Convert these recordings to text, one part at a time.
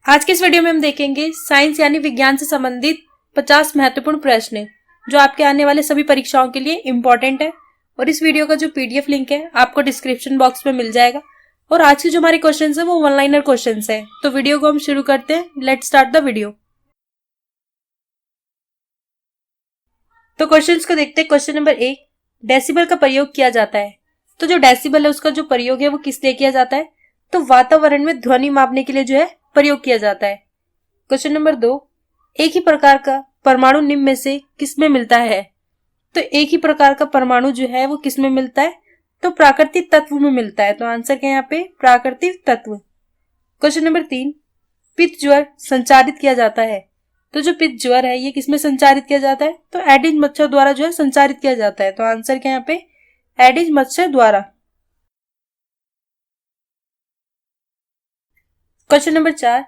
आज के इस वीडियो में हम देखेंगे साइंस यानी विज्ञान से संबंधित 50 महत्वपूर्ण प्रश्न जो आपके आने वाले सभी परीक्षाओं के लिए इम्पोर्टेंट है। और इस वीडियो का जो पीडीएफ लिंक है आपको डिस्क्रिप्शन बॉक्स में मिल जाएगा। और आज के जो हमारे क्वेश्चन है वो वन लाइनर क्वेश्चन है। तो वीडियो को हम शुरू करते हैं। Let's start the video. तो क्वेश्चंस को देखते हैं। क्वेश्चन नंबर 1, डेसिबल का प्रयोग किया जाता है। तो जो डेसिबल है उसका जो प्रयोग है वो किस लिए किया जाता है? तो वातावरण में ध्वनि मापने के लिए जो है प्रयोग किया जाता है। क्वेश्चन नंबर 2, एक ही प्रकार का परमाणु निम्न में से किस में मिलता है? तो एक ही प्रकार का परमाणु जो है वो किस में मिलता है? तो प्राकृतिक तत्व में मिलता है। तो आंसर क्या है यहाँ पे? प्राकृतिक तत्व। क्वेश्चन नंबर 3, पित्त ज्वर संचारित किया जाता है। तो जो पित्त ज्वर है ये किसमें संचारित किया जाता है? तो एडिज मच्छर द्वारा जो है संचारित किया जाता है। तो आंसर क्या है यहाँ पे? एडिज मच्छर द्वारा। क्वेश्चन नंबर 4,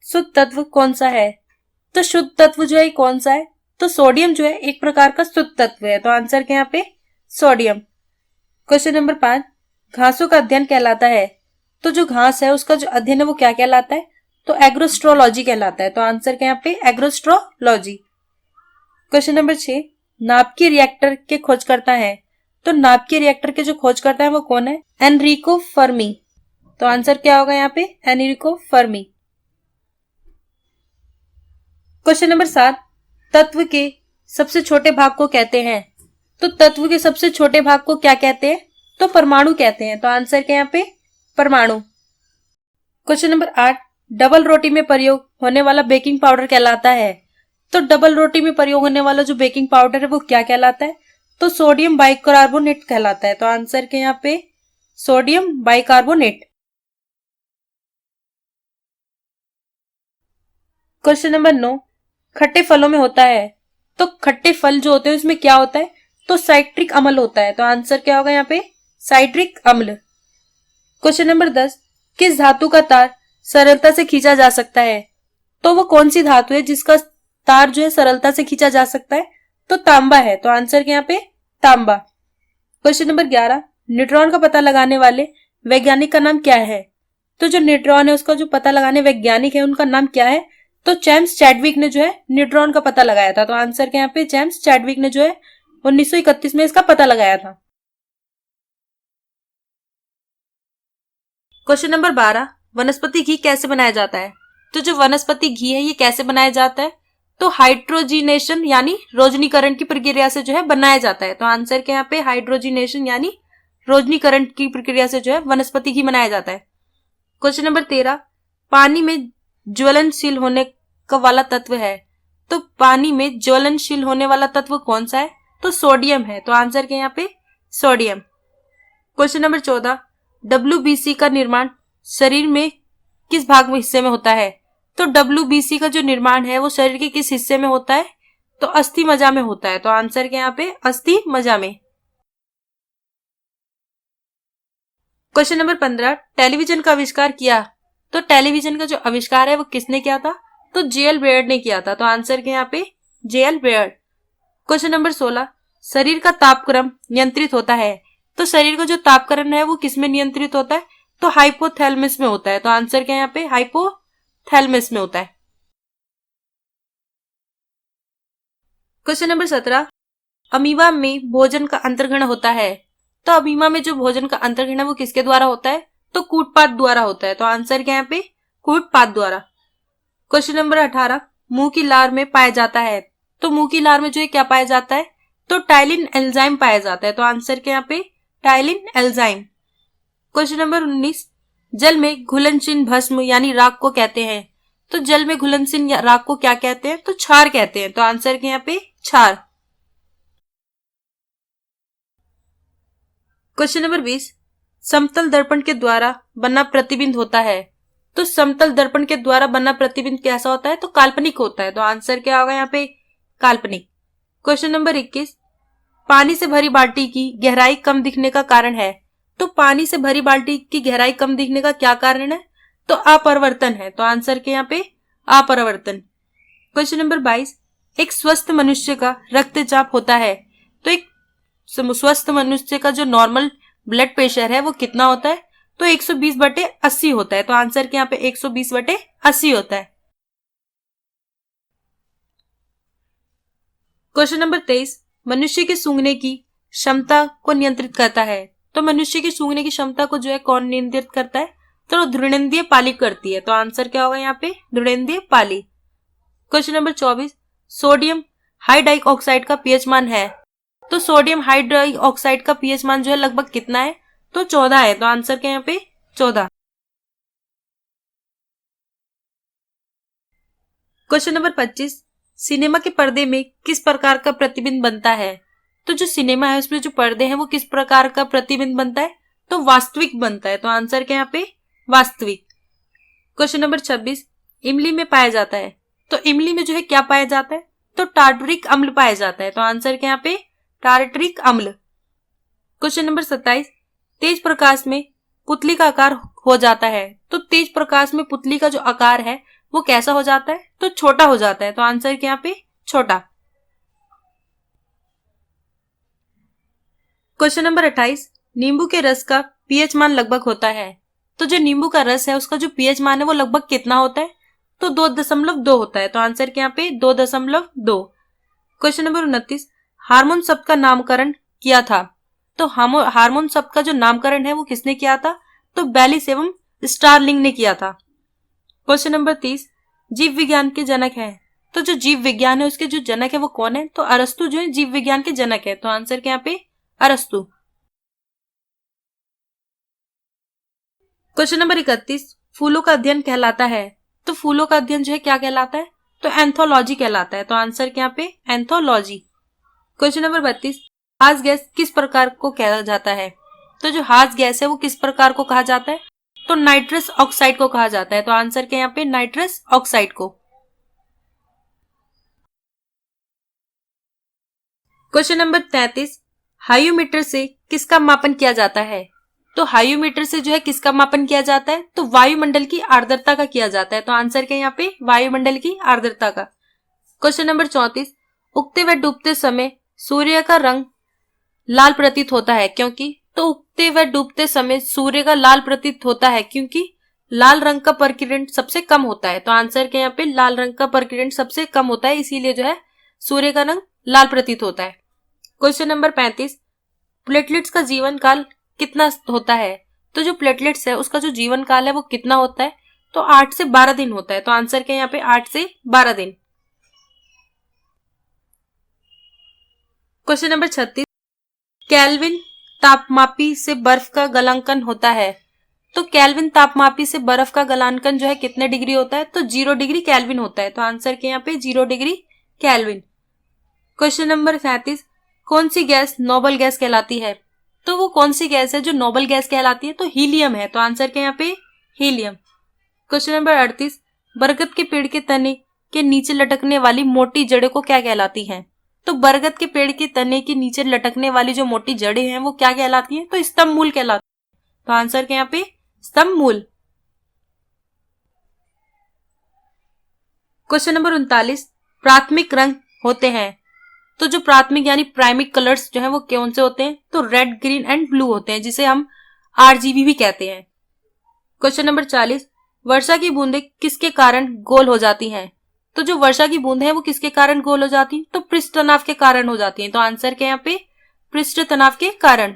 शुद्ध तत्व कौन सा है? तो शुद्ध तत्व जो है कौन सा है? तो सोडियम जो है एक प्रकार का शुद्ध तत्व है। तो आंसर क्या यहाँ पे? सोडियम। क्वेश्चन नंबर 5, घासों का अध्ययन कहलाता है। तो जो घास है उसका जो अध्ययन है वो क्या कहलाता है? तो एग्रोस्ट्रोलॉजी कहलाता है। तो आंसर क्या यहाँ पे? एग्रोस्ट्रोलॉजी। क्वेश्चन नंबर 6, नाभिकीय रिएक्टर के खोजकर्ता है। तो नाभिकीय रिएक्टर के जो खोजकर्ता है वो कौन है? Enrico Fermi. तो आंसर क्या होगा यहाँ पे? Enrico Fermi. क्वेश्चन नंबर 7, तत्व के सबसे छोटे भाग को कहते हैं। तो तत्व के सबसे छोटे भाग को क्या कहते हैं? तो परमाणु कहते हैं। तो आंसर क्या यहाँ पे? परमाणु। क्वेश्चन नंबर 8, डबल रोटी में प्रयोग होने वाला बेकिंग पाउडर कहलाता है। तो डबल रोटी में प्रयोग होने वाला जो बेकिंग पाउडर है वो क्या कहलाता है? तो सोडियम बाइकार्बोनेट कहलाता है। तो आंसर क्या यहाँ पे? Sodium bicarbonate. क्वेश्चन नंबर 9, खट्टे फलों में होता है। तो खट्टे फल जो होते हैं उसमें क्या होता है? तो साइट्रिक अम्ल होता है। तो आंसर क्या होगा यहाँ पे? साइट्रिक अम्ल। क्वेश्चन नंबर 10, किस धातु का तार सरलता से खींचा जा सकता है? तो वो कौन सी धातु है जिसका तार जो है सरलता से खींचा जा सकता है? तो तांबा है। तो आंसर क्या यहाँ पे? तांबा। क्वेश्चन नंबर 11, न्यूट्रॉन का पता लगाने वाले वैज्ञानिक का नाम क्या है? तो जो न्यूट्रॉन है उसका जो पता लगाने वैज्ञानिक है उनका नाम क्या है? तो जेम्स चैडविक ने जो है न्यूट्रॉन का पता लगाया था। तो आंसर क्या यहाँ पे? जेम्स चैडविक ने जो है 1931 में इसका पता लगाया था। क्वेश्चन नंबर 12, वनस्पति घी कैसे बनाया जाता है? तो जो वनस्पति घी है ये कैसे बनाया जाता है? तो हाइड्रोजिनेशन यानी रोजनीकरण की प्रक्रिया से जो है बनाया जाता है। तो आंसर क्या यहाँ पे? हाइड्रोजिनेशन यानी रोजनीकरण की प्रक्रिया से जो है वनस्पति घी बनाया जाता है। क्वेश्चन नंबर 13, पानी में ज्वलनशील होने का वाला तत्व है। तो पानी में ज्वलनशील होने वाला तत्व कौन सा है? तो सोडियम है। तो आंसर क्या यहाँ पे? सोडियम। क्वेश्चन नंबर 14, WBC का निर्माण शरीर में किस भाग में हिस्से में होता है? तो WBC का जो निर्माण है वो शरीर के किस हिस्से में होता है? तो अस्थि मज्जा में होता है। तो आंसर क्या यहाँ पे? अस्थि मज्जा में। क्वेश्चन नंबर 15, टेलीविजन का आविष्कार किया। तो टेलीविजन का जो आविष्कार है वो किसने किया था? तो जेएल बेयर्ड ने किया था। तो आंसर क्या यहाँ पे? JL Baird. क्वेश्चन नंबर 16, शरीर का तापक्रम नियंत्रित होता है। तो शरीर का जो तापक्रम है वो किसमें नियंत्रित होता है? तो हाइपोथैलेमस में होता है। तो आंसर क्या यहाँ पे? हाइपोथैलेमस में होता है। क्वेश्चन नंबर 17, अमीबा में भोजन का अंतर्ग्रहण होता है। तो अमीबा में जो भोजन का अंतर्ग्रहण है वो किसके द्वारा होता है? तो कूटपाद द्वारा होता है। तो आंसर क्या यहाँ पे? कूटपाद द्वारा। क्वेश्चन नंबर 18, मुंह की लार में पाया जाता है। तो मुंह की लार में जो है क्या पाया जाता है? तो टाइलिन एंजाइम पाया जाता है। तो आंसर क्या यहाँ पे? Ptyalin enzyme. क्वेश्चन नंबर 19, जल में घुलनशील भस्म यानी राख को कहते हैं। तो जल में घुलनशील राख को क्या कहते हैं? तो क्षार कहते हैं। तो आंसर क्या यहाँ पे? क्षार। क्वेश्चन नंबर 20, समतल दर्पण के द्वारा बना प्रतिबिंब होता है। तो समतल दर्पण के द्वारा बना प्रतिबिंब कैसा होता है? तो काल्पनिक होता है। तो आंसर क्या होगा यहाँ पे? काल्पनिक। क्वेश्चन नंबर 21, पानी से भरी बाल्टी की गहराई कम दिखने का कारण है। तो पानी से भरी बाल्टी की गहराई कम दिखने का क्या कारण है? तो अपरिवर्तन है। तो आंसर क्या यहाँ पे? अपरिवर्तन। क्वेश्चन नंबर 22, एक स्वस्थ मनुष्य का रक्तचाप होता है। तो एक स्वस्थ मनुष्य का जो नॉर्मल ब्लड प्रेशर है वो कितना होता है? तो 120/80 होता है। तो आंसर के यहाँ पे 120/80 होता है। क्वेश्चन नंबर 23, मनुष्य के सूंघने की क्षमता को नियंत्रित करता है। तो मनुष्य की सूंघने की क्षमता को जो है कौन नियंत्रित करता है? तो धुनेंद्रिय पाली करती है। तो आंसर क्या होगा यहाँ पे? धुनेंद्रिय पाली। क्वेश्चन नंबर 24, सोडियम हाइड्रोक्साइड का पीएच मान है। तो सोडियम हाइड्रोक्साइड का पीएच मान जो है लगभग कितना है? तो 14 है। तो आंसर क्या यहाँ पे? 14। क्वेश्चन नंबर 25, सिनेमा के पर्दे में किस प्रकार का प्रतिबिंब बनता है? तो जो सिनेमा है उसमें जो पर्दे हैं वो किस प्रकार का प्रतिबिंब बनता है? तो वास्तविक बनता है। तो आंसर क्या यहाँ पे? वास्तविक। क्वेश्चन नंबर 26, इमली में पाया जाता है। तो इमली में जो है क्या पाया जाता है? तो टार्टरिक अम्ल पाया जाता है। तो आंसर क्या यहाँ पे? टार्टरिक अम्ल। क्वेश्चन नंबर 27, तेज प्रकाश में पुतली का आकार हो जाता है। तो तेज प्रकाश में पुतली का जो आकार है वो कैसा हो जाता है? तो छोटा हो जाता है। तो आंसर क्या यहाँ पे? छोटा। क्वेश्चन नंबर 28, नींबू के रस का पीएच मान लगभग होता है। तो जो नींबू का रस है उसका जो पीएच मान है वो लगभग कितना होता है? तो 2.2 होता है। तो आंसर क्या यहाँ पे? 2.2। क्वेश्चन नंबर 29, हार्मोन शब्द का नामकरण किया था। तो हार्मोन शब्द का जो नामकरण है वो किसने किया था? तो बैलिस एवं स्टारलिंग ने किया था। क्वेश्चन नंबर 30, जीव विज्ञान के जनक है। तो जो जीव विज्ञान है उसके जो जनक है वो कौन है? तो अरस्तु जो है जीव विज्ञान के जनक है। तो आंसर क्या यहाँ पे? अरस्तु। क्वेश्चन नंबर 31, फूलों का अध्ययन कहलाता है। तो फूलों का अध्ययन जो है क्या कहलाता है? तो एंथोलॉजी कहलाता है। तो आंसर क्या यहाँ पे? एंथोलॉजी। क्वेश्चन नंबर 32, हास गैस किस प्रकार को कहा जाता है? तो जो हास गैस है वो किस प्रकार को कहा जाता है? तो नाइट्रस ऑक्साइड को कहा जाता है। तो आंसर क्या यहाँ पे? नाइट्रस ऑक्साइड को। क्वेश्चन नंबर 33, हाइयोमीटर से किसका मापन किया जाता है? तो हाइयोमीटर से जो है किसका मापन किया जाता है? तो वायुमंडल की आर्द्रता का किया जाता है। तो आंसर क्या यहाँ पे? वायुमंडल की आर्द्रता का। क्वेश्चन नंबर 34, उगते व डूबते समय सूर्य का रंग लाल प्रतीत होता है क्योंकि? तो उगते व डूबते समय सूर्य का लाल प्रतीत होता है क्योंकि लाल रंग का प्रकिरण सबसे कम होता है। तो आंसर क्या यहाँ पे? लाल रंग का प्रकिरण सबसे कम होता है, इसीलिए जो है सूर्य का रंग लाल प्रतीत होता है। क्वेश्चन नंबर 35, प्लेटलेट्स का जीवन काल कितना होता है? तो जो प्लेटलेट्स है उसका जो जीवन काल है वो कितना होता है? तो 8 से 12 दिन होता है। तो आंसर क्या यहाँ पे? 8 से 12 दिन। क्वेश्चन नंबर 36, केल्विन तापमापी से बर्फ का गलनांकन होता है। तो केल्विन तापमापी से बर्फ का गलनांकन जो है कितने डिग्री होता है? तो 0 डिग्री केल्विन होता है। तो आंसर क्या यहाँ पे? 0 डिग्री केल्विन। क्वेश्चन नंबर 37, कौन सी गैस नोबल गैस कहलाती है? तो वो कौन सी गैस है जो नोबल गैस कहलाती है? तो हीलियम है। तो आंसर क्या यहाँ पे? हीलियम। क्वेश्चन नंबर 38, बरगद के पेड़ के तने के नीचे लटकने वाली मोटी जड़ें को क्या कहलाती हैं? तो बरगद के पेड़ के तने के नीचे लटकने वाली जो मोटी जड़ें हैं वो क्या कहलाती हैं? तो स्तंभ मूल कहलाती है। तो आंसर क्या यहाँ पे? स्तंभ मूल। क्वेश्चन नंबर 39, प्राथमिक रंग होते हैं। तो जो प्राथमिक यानी प्राइमिक कलर्स जो है वो कौन से होते हैं? तो रेड, ग्रीन एंड ब्लू होते हैं, जिसे हम आरजीबी भी कहते हैं। क्वेश्चन नंबर 40, वर्षा की बूंदें किसके कारण गोल हो जाती हैं? तो जो वर्षा की बूंदें हैं वो किसके कारण गोल हो जाती हैं? तो पृष्ठ तनाव के कारण हो जाती हैं। तो आंसर क्या यहाँ पे? पृष्ठ तनाव के कारण।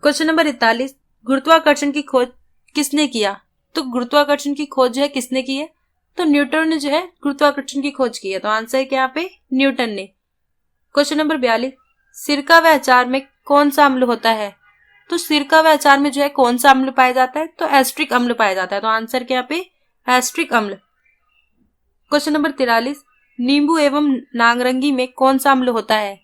क्वेश्चन नंबर 41, गुरुत्वाकर्षण की खोज किसने किया? तो गुरुत्वाकर्षण की खोज जो है किसने की है? तो न्यूटन ने जो है गुरुत्वाकर्षण की खोज की है। तो आंसर क्या यहाँ पे? न्यूटन ने। क्वेश्चन नंबर 42, सिरका व अचार में कौन सा अम्ल होता है? तो सिरका व अचार में जो है कौन सा अम्ल पाया जाता है? तो एस्ट्रिक अम्ल पाया जाता है। तो आंसर क्या यहाँ पे? एस्ट्रिक अम्ल। क्वेश्चन नंबर 43, नींबू एवं नारंगी में कौन सा अम्ल होता है?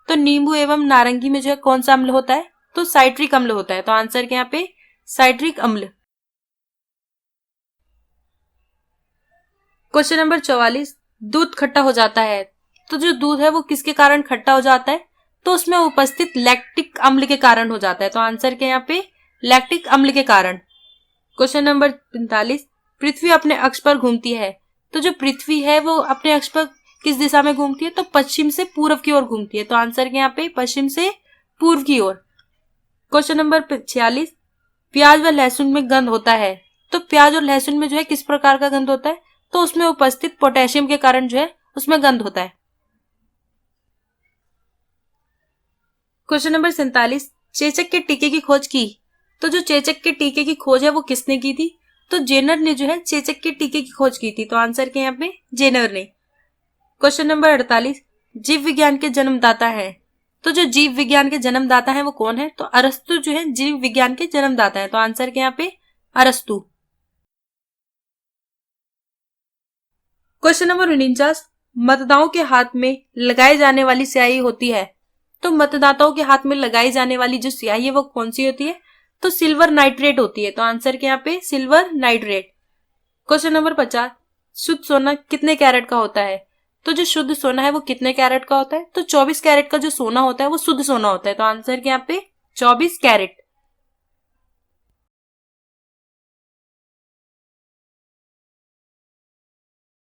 तो नींबू एवं नारंगी में जो है कौन सा अम्ल होता है? तो साइट्रिक अम्ल होता है। तो आंसर क्या यहाँ पे? साइट्रिक अम्ल। क्वेश्चन नंबर 44, दूध खट्टा हो जाता है। तो जो दूध है वो किसके कारण खट्टा हो जाता है? तो उसमें उपस्थित लैक्टिक अम्ल के कारण हो जाता है। तो आंसर क्या यहाँ पे? लैक्टिक अम्ल के कारण। क्वेश्चन नंबर 45, पृथ्वी अपने अक्ष पर घूमती है। तो जो पृथ्वी है वो अपने अक्ष पर किस दिशा में घूमती है? तो पश्चिम से पूर्व की ओर घूमती है। तो आंसर क्या यहाँ पे? पश्चिम से पूर्व की ओर। क्वेश्चन नंबर 46, प्याज व लहसुन में गंध होता है। तो प्याज और लहसुन में जो है किस प्रकार का गंध होता है? तो उसमें उपस्थित पोटेशियम के कारण जो है उसमें गंध होता है। क्वेश्चन नंबर 47, चेचक के टीके की खोज की। तो जो चेचक के टीके की खोज है वो किसने की थी? तो जेनर ने जो है चेचक के टीके की खोज की थी। तो आंसर के यहाँ पे जेनर ने। क्वेश्चन नंबर 48, जीव विज्ञान के जन्मदाता है। तो जो जीव विज्ञान के जन्मदाता है वो कौन है? तो अरस्तु जो है जीव विज्ञान के जन्मदाता है। तो आंसर के यहाँ पे अरस्तु। क्वेश्चन नंबर 49, मतदाताओं के हाथ में लगाई जाने वाली स्याही होती है। तो मतदाताओं के हाथ में लगाई जाने वाली जो स्याही है वो कौन सी होती है? तो सिल्वर नाइट्रेट होती है। तो आंसर के यहाँ पे सिल्वर नाइट्रेट। क्वेश्चन नंबर 50, शुद्ध सोना कितने कैरेट का होता है? तो जो शुद्ध सोना है वो कितने कैरेट का होता है? तो 24 कैरेट का जो सोना होता है वो शुद्ध सोना होता है। तो आंसर के यहाँ पे 24 कैरेट।